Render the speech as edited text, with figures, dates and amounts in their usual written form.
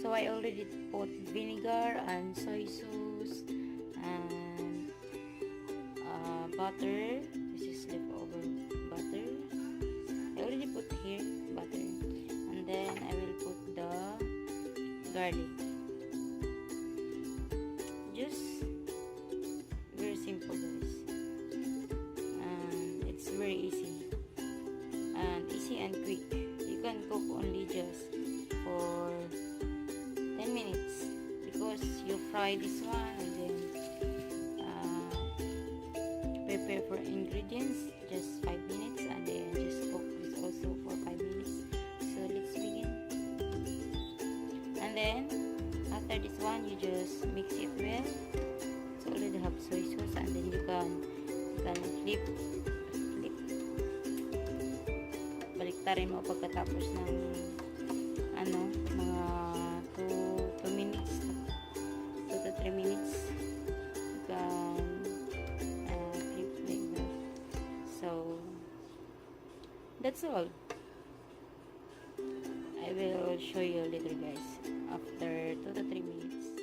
So I already put vinegar and soy sauce and butter. This is leftover butter. I already put here butter, and then I will put the garlic. Just very simple, guys, and it's very easy and quick. You can cook only just for 10 minutes because you fry this one and then prepare for ingredients just 5 minutes, and then just cook this also for 5 minutes. So let's begin. And then after this one, you just mix it well. So already have soy sauce, and then you can flip. Baliktarin mo pagkatapos ng mga 2 minutes, 2 to 3 minutes. You can flip like that. So that's all. I will show you later, guys, after 2 to 3 minutes.